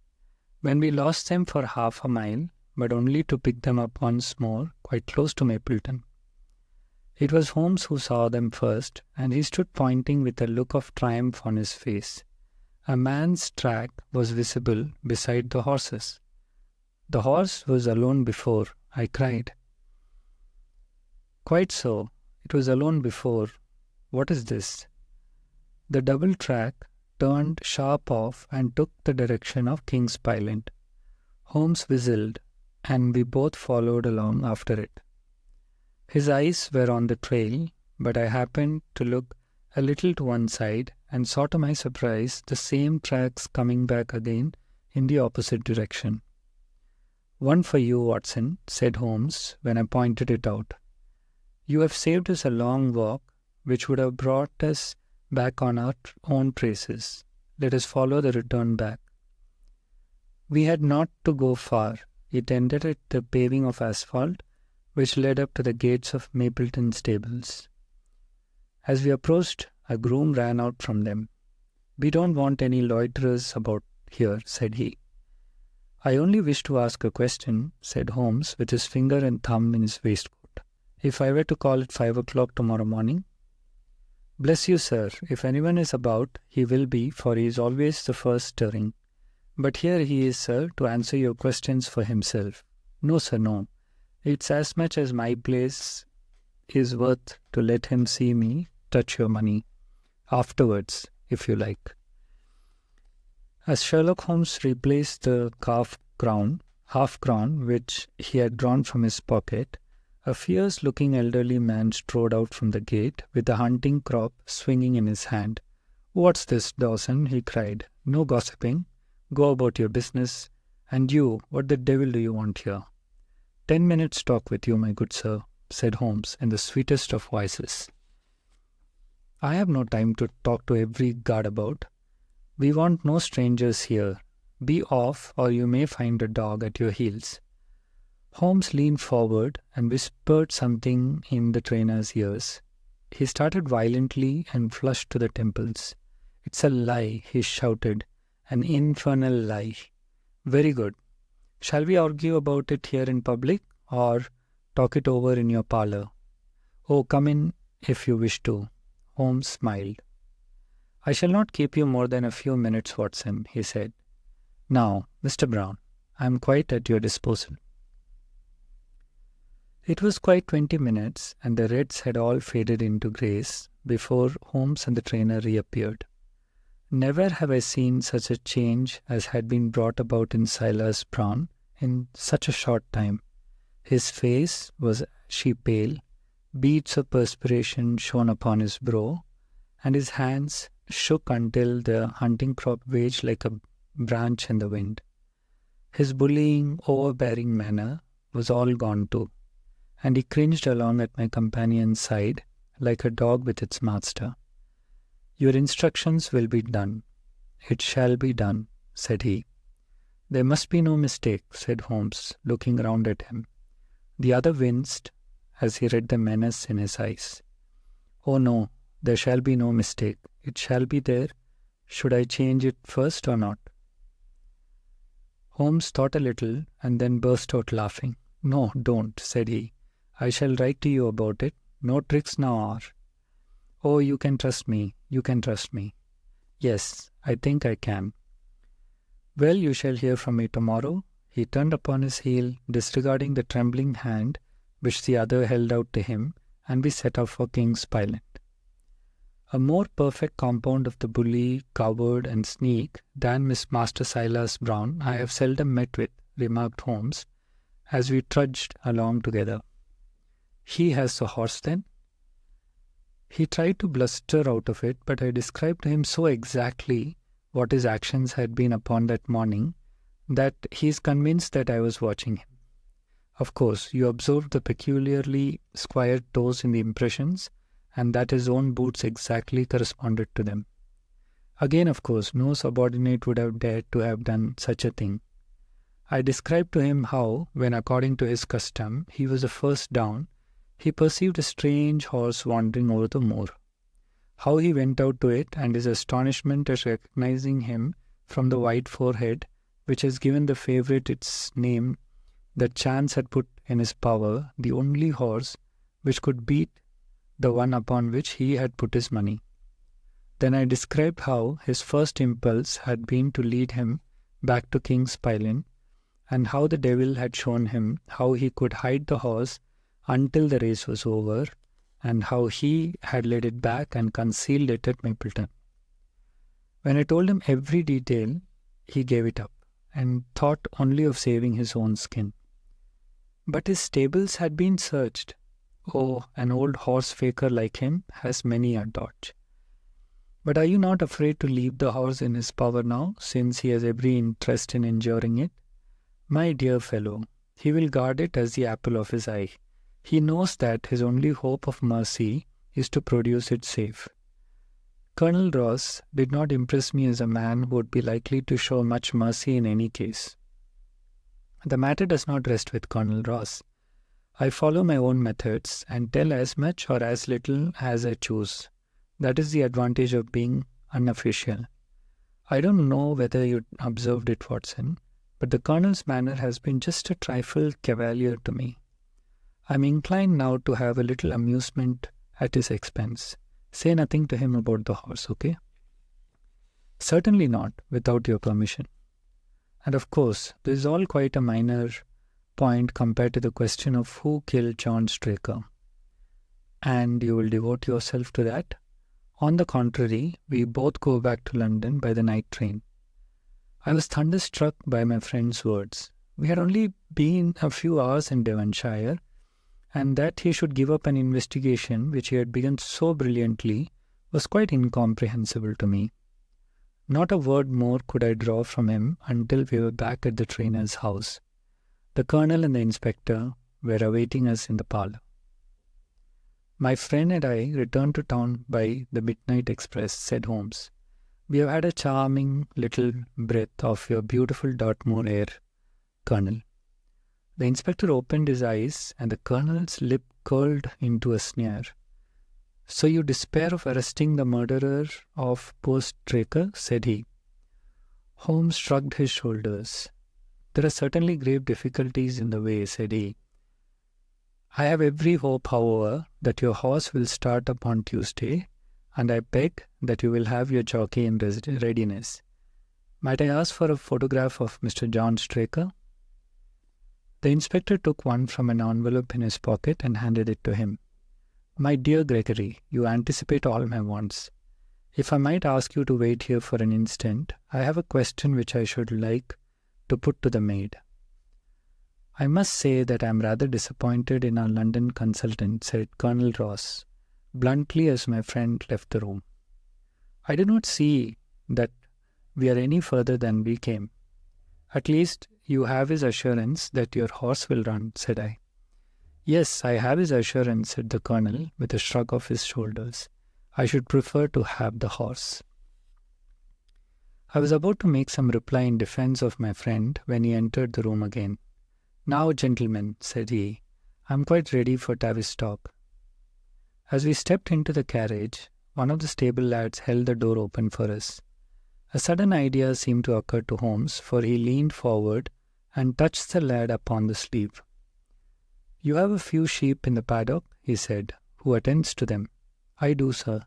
When we lost them for half a mile, but only to pick them up once more, quite close to Mapleton. It was Holmes who saw them first, and he stood pointing with a look of triumph on his face. A man's track was visible beside the horse's. "The horse was alone before," I cried. "Quite so. It was alone before. What is this?" The double track turned sharp off and took the direction of King's Island. Holmes whistled, and we both followed along after it. His eyes were on the trail, but I happened to look a little to one side and saw to my surprise the same tracks coming back again in the opposite direction. "One for you, Watson," said Holmes when I pointed it out. "You have saved us a long walk, which would have brought us back on our own traces. Let us follow the return back." We had not to go far. It ended at the paving of asphalt, which led up to the gates of Mapleton stables. As we approached, a groom ran out from them. "We don't want any loiterers about here," said he. "I only wish to ask a question," said Holmes, with his finger and thumb in his waistcoat. "If I were to call at 5 o'clock tomorrow morning?" "Bless you, sir, if anyone is about, he will be, for he is always the first stirring. But here he is, sir, to answer your questions for himself." "No, sir, no. It's as much as my place is worth to let him see me touch your money. Afterwards, if you like." As Sherlock Holmes replaced the half-crown which he had drawn from his pocket, a fierce-looking elderly man strode out from the gate with a hunting crop swinging in his hand. "What's this, Dawson?" he cried. "No gossiping. Go about your business. And you, what the devil do you want here?" 10 minutes' talk with you, my good sir," said Holmes in the sweetest of voices. "I have no time to talk to every gadabout. We want no strangers here. Be off, or you may find a dog at your heels." Holmes leaned forward and whispered something in the trainer's ears. He started violently and flushed to the temples. "It's a lie," he shouted. "An infernal lie." "Very good. Shall we argue about it here in public, or talk it over in your parlour?" "Oh, come in if you wish to." Holmes smiled. "I shall not keep you more than a few minutes, Watson," he said. "Now, Mr. Brown, I am quite at your disposal." It was quite 20 minutes, and the reds had all faded into greys before Holmes and the trainer reappeared. Never have I seen such a change as had been brought about in Silas Brown in such a short time. His face was ashy pale, beads of perspiration shone upon his brow, and his hands shook until the hunting crop waved like a branch in the wind. His bullying, overbearing manner was all gone too, and he cringed along at my companion's side like a dog with its master. "Your instructions will be done. It shall be done," said he. "There must be no mistake," said Holmes, looking round at him. The other winced as he read the menace in his eyes. "Oh no, there shall be no mistake. It shall be there. Should I change it first or not?" Holmes thought a little and then burst out laughing. "No, don't," said he. "I shall write to you about it. No tricks now are." "Oh, you can trust me. You can trust me." "Yes, I think I can." "Well, you shall hear from me tomorrow." He turned upon his heel, disregarding the trembling hand which the other held out to him, and we set off for King's Pyland. A more perfect compound of the bully, coward, and sneak than Master Silas Brown I have seldom met with, remarked Holmes, as we trudged along together. "He has the horse, then?" He tried to bluster out of it, but I described to him so exactly what his actions had been upon that morning that he is convinced that I was watching him. Of course, you observed the peculiarly squared toes in the impressions, and that his own boots exactly corresponded to them. Again, of course, no subordinate would have dared to have done such a thing. I described to him how, when according to his custom he was the first down, he perceived a strange horse wandering over the moor. How he went out to it, and his astonishment at recognizing him from the white forehead, which has given the favourite its name that chance had put in his power, the only horse which could beat the one upon which he had put his money. Then I described how his first impulse had been to lead him back to King's Pyland, and how the devil had shown him how he could hide the horse until the race was over, and how he had led it back and concealed it at Mapleton. When I told him every detail, he gave it up, and thought only of saving his own skin. But his stables had been searched. Oh, an old horse-faker like him has many a dodge. But are you not afraid to leave the horse in his power now, since he has every interest in enduring it? My dear fellow, he will guard it as the apple of his eye. He knows that his only hope of mercy is to produce it safe. Colonel Ross did not impress me as a man who would be likely to show much mercy in any case. The matter does not rest with Colonel Ross. I follow my own methods and tell as much or as little as I choose. That is the advantage of being unofficial. I don't know whether you observed it, Watson, but the Colonel's manner has been just a trifle cavalier to me. I am inclined now to have a little amusement at his expense. Say nothing to him about the horse, okay? Certainly not, without your permission. And of course, this is all quite a minor point compared to the question of who killed John Straker. And you will devote yourself to that? On the contrary, we both go back to London by the night train. I was thunderstruck by my friend's words. We had only been a few hours in Devonshire, and that he should give up an investigation which he had begun so brilliantly was quite incomprehensible to me. Not a word more could I draw from him until we were back at the trainer's house. The colonel and the inspector were awaiting us in the parlour. "My friend and I returned to town by the midnight express," said Holmes. "We have had a charming little breath of your beautiful Dartmoor air, Colonel." The inspector opened his eyes, and the colonel's lip curled into a sneer. "So you despair of arresting the murderer of poor Straker?" said he. Holmes shrugged his shoulders. "There are certainly grave difficulties in the way," said he. "I have every hope, however, that your horse will start up on Tuesday, and I beg that you will have your jockey in readiness. Might I ask for a photograph of Mr. John Straker?" The inspector took one from an envelope in his pocket and handed it to him. "My dear Gregory, you anticipate all my wants. If I might ask you to wait here for an instant, I have a question which I should like to put to the maid." "I must say that I am rather disappointed in our London consultant," said Colonel Ross, bluntly as my friend left the room. "I do not see that we are any further than we came." "At least you have his assurance that your horse will run," said I. "Yes, I have his assurance," said the colonel with a shrug of his shoulders. "I should prefer to have the horse." I was about to make some reply in defense of my friend when he entered the room again. "Now, gentlemen," said he, "I am quite ready for Tavistock." As we stepped into the carriage, one of the stable lads held the door open for us. A sudden idea seemed to occur to Holmes, for he leaned forward and touched the lad upon the sleeve. "You have a few sheep in the paddock," he said. "Who attends to them?" "I do, sir."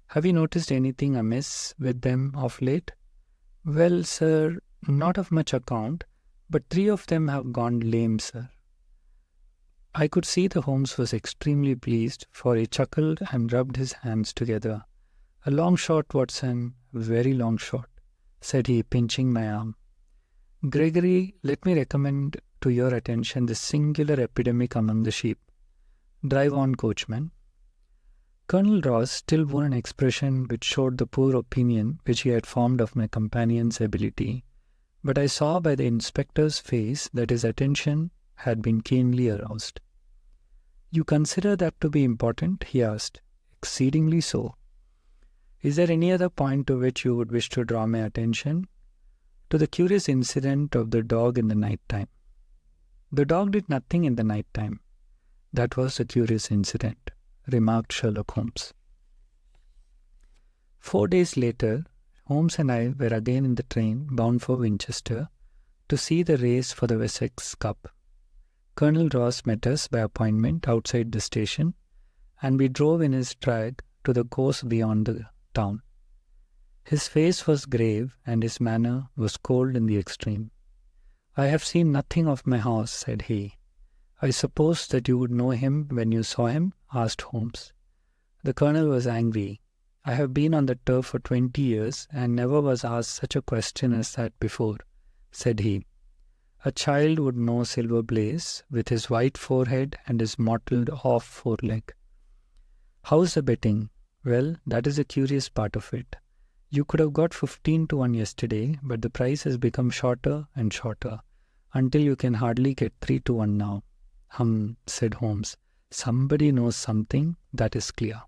"Have you noticed anything amiss with them of late?" "Well, sir, not of much account, but 3 of them have gone lame, sir." I could see that Holmes was extremely pleased, for he chuckled and rubbed his hands together. "A long shot, Watson, a very long shot," said he, pinching my arm. "Gregory, let me recommend to your attention this singular epidemic among the sheep. Drive on, coachman." Colonel Ross still wore an expression which showed the poor opinion which he had formed of my companion's ability, but I saw by the inspector's face that his attention had been keenly aroused. "You consider that to be important?" he asked. "Exceedingly so." "Is there any other point to which you would wish to draw my attention?" "To the curious incident of the dog in the night time." "The dog did nothing in the night time." "That was the curious incident," remarked Sherlock Holmes. 4 days later, Holmes and I were again in the train bound for Winchester to see the race for the Wessex Cup. Colonel Ross met us by appointment outside the station, and we drove in his drag to the course beyond the town. His face was grave, and his manner was cold in the extreme. "I have seen nothing of my horse," said he. "I suppose that you would know him when you saw him?" asked Holmes. The colonel was angry. "I have been on the turf for 20 years and never was asked such a question as that before," said he. "A child would know Silver Blaze, with his white forehead and his mottled off foreleg." "How's the betting?" "Well, that is the curious part of it. You could have got 15 to 1 yesterday, but the price has become shorter and shorter, until you can hardly get 3 to 1 now." Said Holmes. "Somebody knows something, that is clear."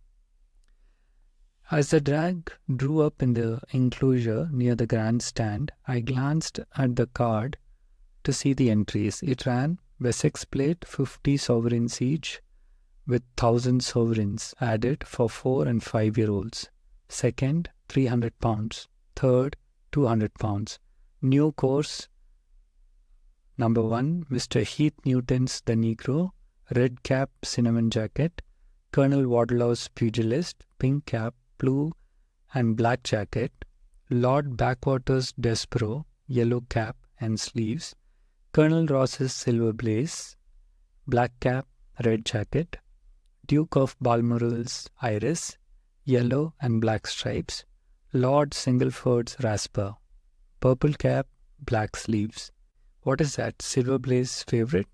As the drag drew up in the enclosure near the grandstand, I glanced at the card to see the entries. It ran, "Wessex Plate, 50 sovereigns each, with 1,000 sovereigns added for 4 and 5-year-olds. Second, £300. Third, £200. New course, number 1, Mr. Heath Newton's The Negro, red cap, cinnamon jacket. Colonel Wadlow's Pugilist, pink cap, blue and black jacket. Lord Backwater's Desborough, yellow cap and sleeves. Colonel Ross's Silver Blaze, black cap, red jacket. Duke of Balmoral's Iris, yellow and black stripes. Lord Singleford's Rasper, purple cap, black sleeves." "What is that, Silver Blaze favourite?"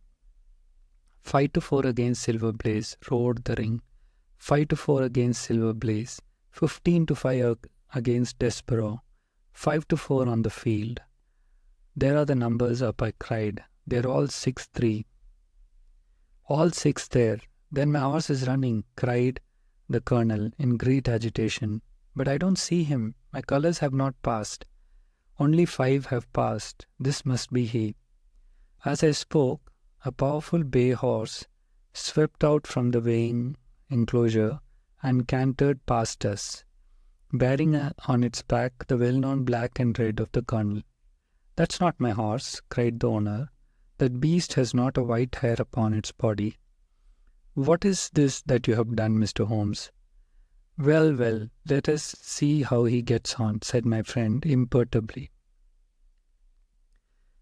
5 to 4 against Silver Blaze, roared the ring. 5 to 4 against Silver Blaze. 15 to 5 against Desborough. 5 to 4 on the field. "There are the numbers up," I cried. "They're all 6-3. "All 6 there. Then my horse is running," cried the colonel in great agitation. "But I don't see him. My colours have not passed." "Only 5 have passed. This must be he." As I spoke, a powerful bay horse swept out from the weighing enclosure and cantered past us, bearing on its back the well-known black and red of the colonel. "That's not my horse," cried the owner. "That beast has not a white hair upon its body." "What is this that you have done, Mr. Holmes?" Well, let us see how he gets on," said my friend imperturbably.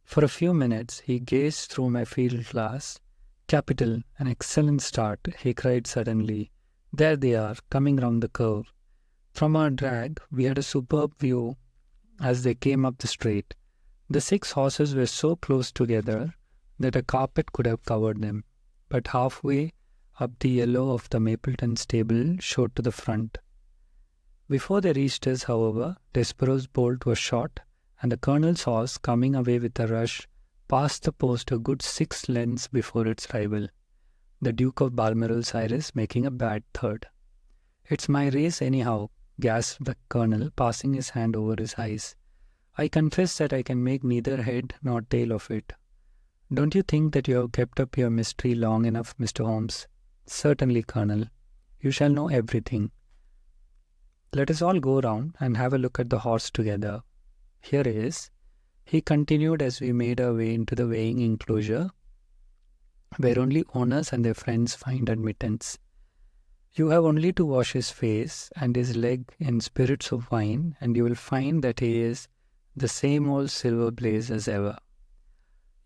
For a few minutes he gazed through my field glass. "Capital, an excellent start," he cried suddenly. "There they are, coming round the curve." From our drag we had a superb view as they came up the straight. The 6 horses were so close together that a carpet could have covered them, but halfway up the yellow of the Mapleton stable showed to the front. Before they reached us, however, Despero's bolt was shot, and the Colonel's horse, coming away with a rush, passed the post a good 6 lengths before its rival, the Duke of Balmoral Cyrus, making a bad third. "It's my race anyhow," gasped the Colonel, passing his hand over his eyes. "I confess that I can make neither head nor tail of it." "Don't you think that you have kept up your mystery long enough, Mr. Holmes?" "Certainly, Colonel. You shall know everything. Let us all go round and have a look at the horse together. Here he is," he continued as we made our way into the weighing enclosure, where only owners and their friends find admittance. "You have only to wash his face and his leg in spirits of wine, and you will find that he is the same old Silver Blaze as ever.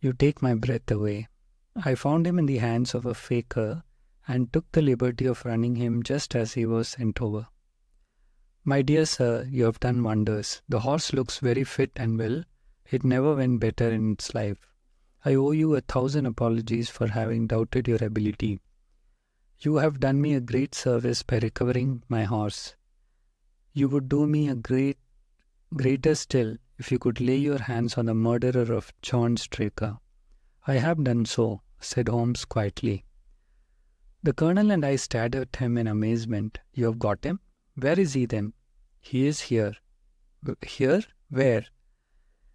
You take my breath away. I found him in the hands of a faker, and took the liberty of running him just as he was sent over. My dear sir, you have done wonders. The horse looks very fit and well. It never went better in its life. I owe you 1,000 apologies for having doubted your ability. You have done me a great service by recovering my horse. You would do me a greater still if you could lay your hands on the murderer of John Straker." "I have done so," said Holmes quietly. The Colonel and I stared at him in amazement. "You have got him? Where is he then?" "He is here." "Here? Where?"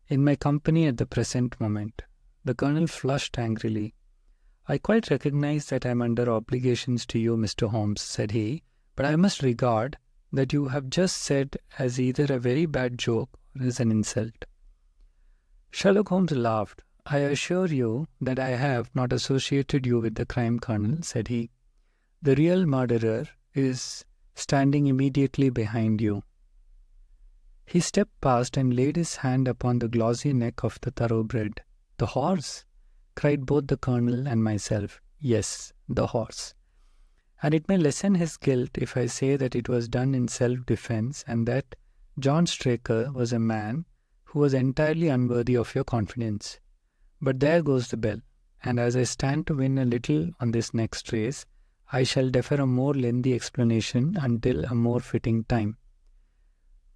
"In my company at the present moment." The Colonel flushed angrily. "I quite recognize that I am under obligations to you, Mr. Holmes," said he, "but I must regard that you have just said as either a very bad joke or as an insult." Sherlock Holmes laughed. "I assure you that I have not associated you with the crime, Colonel," said he. "The real murderer is standing immediately behind you." He stepped past and laid his hand upon the glossy neck of the thoroughbred. "The horse?" cried both the Colonel and myself. "Yes, the horse. And it may lessen his guilt if I say that it was done in self-defense, and that John Straker was a man who was entirely unworthy of your confidence. But there goes the bell, and as I stand to win a little on this next race, I shall defer a more lengthy explanation until a more fitting time."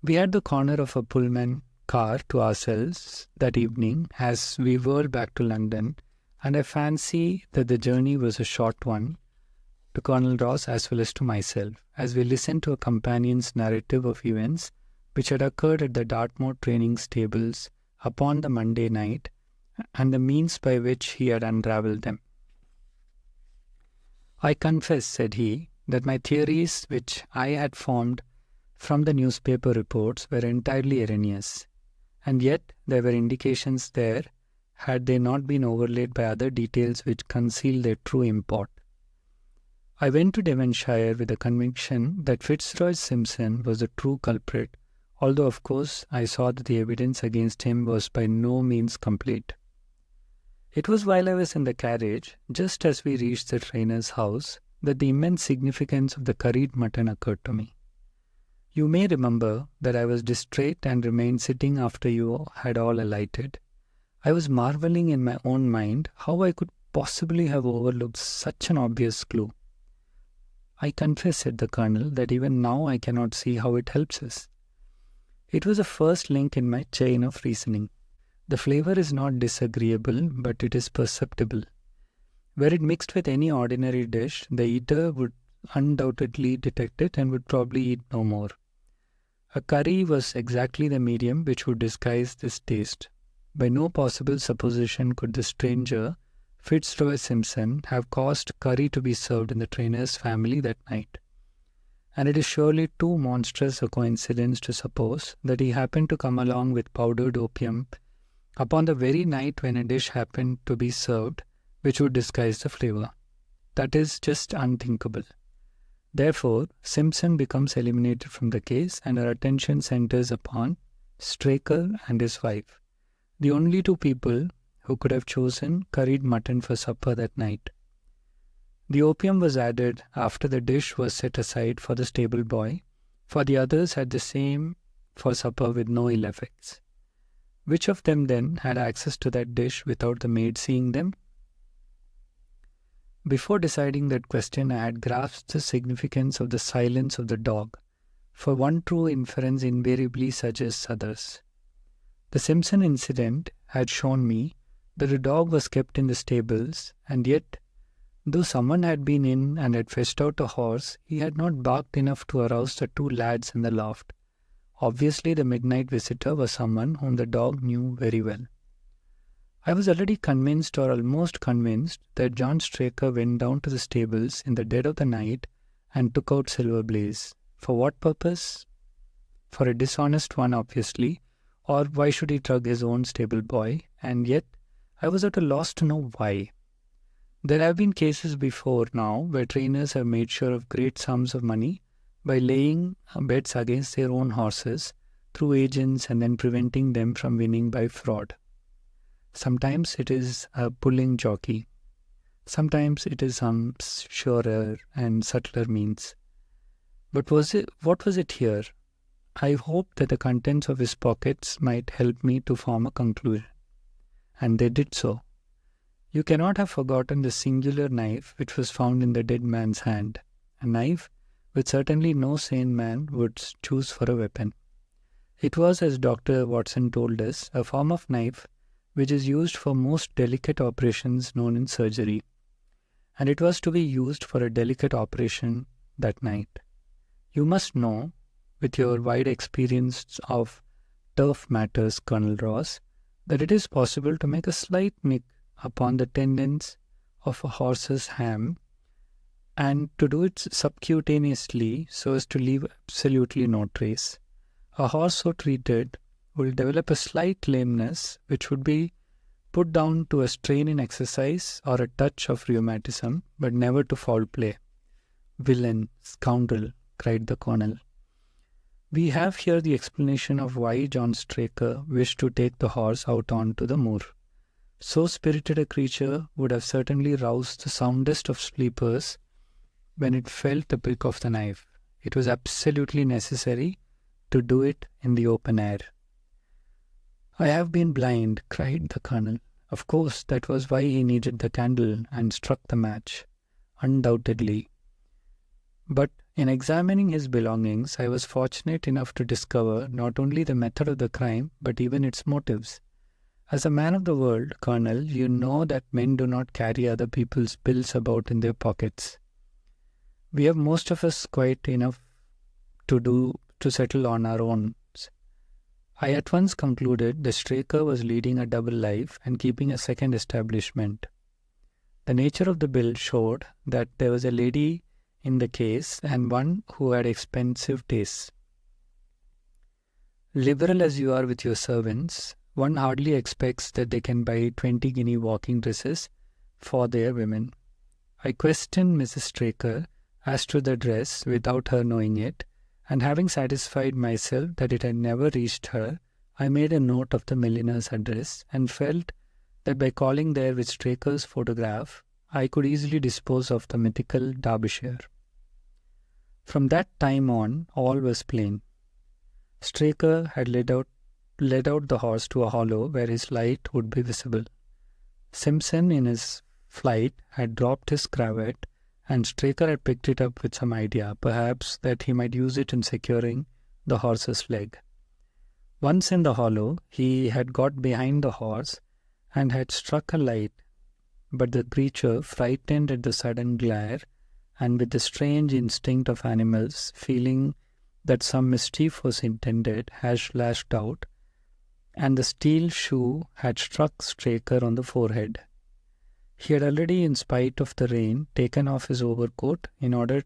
We had the corner of a Pullman car to ourselves that evening as we whirled back to London, and I fancy that the journey was a short one to Colonel Ross as well as to myself, as we listened to a companion's narrative of events which had occurred at the Dartmoor training stables upon the Monday night, and the means by which he had unravelled them. "I confess," said he, "that my theories which I had formed from the newspaper reports were entirely erroneous, and yet there were indications there, had they not been overlaid by other details which conceal their true import. I went to Devonshire with the conviction that Fitzroy Simpson was the true culprit, although of course I saw that the evidence against him was by no means complete. It was while I was in the carriage, just as we reached the trainer's house, that the immense significance of the curried mutton occurred to me. You may remember that I was distrait and remained sitting after you had all alighted. I was marvelling in my own mind how I could possibly have overlooked such an obvious clue. "I confess," said the Colonel, "that even now I cannot see how it helps us. It was the first link in my chain of reasoning. The flavour is not disagreeable, but it is perceptible. Were it mixed with any ordinary dish, the eater would undoubtedly detect it and would probably eat no more. A curry was exactly the medium which would disguise this taste. By no possible supposition could the stranger, Fitzroy Simpson, have caused curry to be served in the trainer's family that night. And it is surely too monstrous a coincidence to suppose that he happened to come along with powdered opium upon the very night when a dish happened to be served which would disguise the flavour. That is just unthinkable. Therefore, Simpson becomes eliminated from the case, and our attention centres upon Straker and his wife, the only two people who could have chosen curried mutton for supper that night. The opium was added after the dish was set aside for the stable boy, for the others had the same for supper with no ill effects. Which of them then had access to that dish without the maid seeing them? Before deciding that question, I had grasped the significance of the silence of the dog, for one true inference invariably suggests others. The Simpson incident had shown me that the dog was kept in the stables, and yet, though someone had been in and had fetched out a horse, he had not barked enough to arouse the two lads in the loft. Obviously, the midnight visitor was someone whom the dog knew very well. I was already convinced, or almost convinced, that John Straker went down to the stables in the dead of the night and took out Silver Blaze. For what purpose? For a dishonest one, obviously, or why should he drug his own stable boy? And yet, I was at a loss to know why. There have been cases before now where trainers have made sure of great sums of money by laying bets against their own horses through agents and then preventing them from winning by fraud. Sometimes it is a pulling jockey. Sometimes it is some surer and subtler means. But what was it here? I hoped that the contents of his pockets might help me to form a conclusion. And they did so. You cannot have forgotten the singular knife which was found in the dead man's hand, a knife which certainly no sane man would choose for a weapon. It was, as Dr. Watson told us, a form of knife which is used for most delicate operations known in surgery, and it was to be used for a delicate operation that night. You must know, with your wide experience of turf matters, Colonel Ross, that it is possible to make a slight nick upon the tendons of a horse's ham, and to do it subcutaneously so as to leave absolutely no trace. A horse so treated will develop a slight lameness which would be put down to a strain in exercise or a touch of rheumatism, but never to foul play. Villain, scoundrel, cried the colonel. We have here the explanation of why John Straker wished to take the horse out onto the moor. So spirited a creature would have certainly roused the soundest of sleepers when it felt the prick of the knife. It was absolutely necessary to do it in the open air. I have been blind, cried the colonel. Of course, that was why he needed the candle and struck the match. Undoubtedly. But in examining his belongings, I was fortunate enough to discover not only the method of the crime, but even its motives. As a man of the world, Colonel, you know that men do not carry other people's bills about in their pockets. We have most of us quite enough to settle on our own. I at once concluded the Straker was leading a double life and keeping a second establishment. The nature of the bill showed that there was a lady in the case and one who had expensive tastes. Liberal as you are with your servants, one hardly expects that they can buy 20-guinea walking dresses for their women. I questioned Mrs. Straker as to the dress without her knowing it, and having satisfied myself that it had never reached her, I made a note of the milliner's address and felt that by calling there with Straker's photograph, I could easily dispose of the mythical Derbyshire. From that time on, all was plain. Straker had led out the horse to a hollow where his light would be visible. Simpson, in his flight, had dropped his cravat, and Straker had picked it up with some idea, perhaps that he might use it in securing the horse's leg. Once in the hollow, he had got behind the horse and had struck a light, but the creature, frightened at the sudden glare, and with the strange instinct of animals, feeling that some mischief was intended, had lashed out, and the steel shoe had struck Straker on the forehead. He had already, in spite of the rain, taken off his overcoat in order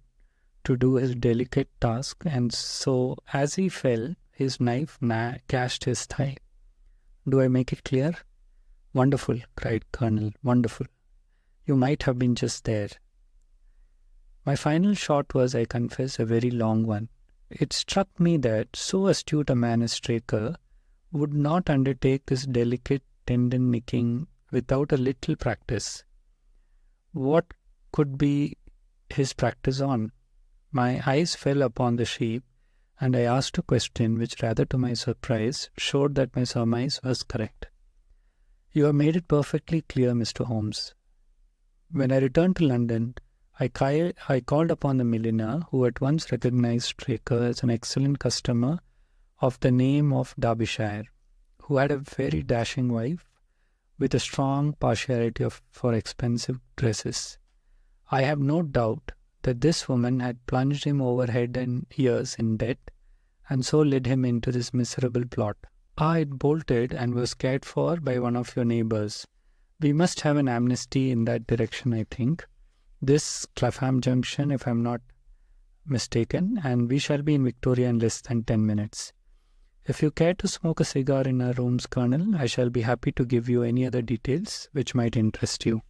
to do his delicate task, and so, as he fell, his knife gashed his thigh. Do I make it clear? Wonderful, cried Colonel, wonderful. You might have been just there. My final shot was, I confess, a very long one. It struck me that so astute a man as Straker would not undertake this delicate tendon nicking without a little practice. What could be his practice on? My eyes fell upon the sheep, and I asked a question which, rather to my surprise, showed that my surmise was correct. You have made it perfectly clear, Mr. Holmes. When I returned to London, I called upon the millionaire who at once recognized Straker as an excellent customer of the name of Derbyshire, who had a very dashing wife with a strong partiality for expensive dresses. I have no doubt that this woman had plunged him over head and ears in debt, and so led him into this miserable plot. I had bolted and was cared for by one of your neighbours. We must have an amnesty in that direction, I think. This Clapham Junction, if I'm not mistaken, and we shall be in Victoria in less than 10 minutes. If you care to smoke a cigar in our rooms, Colonel, I shall be happy to give you any other details which might interest you.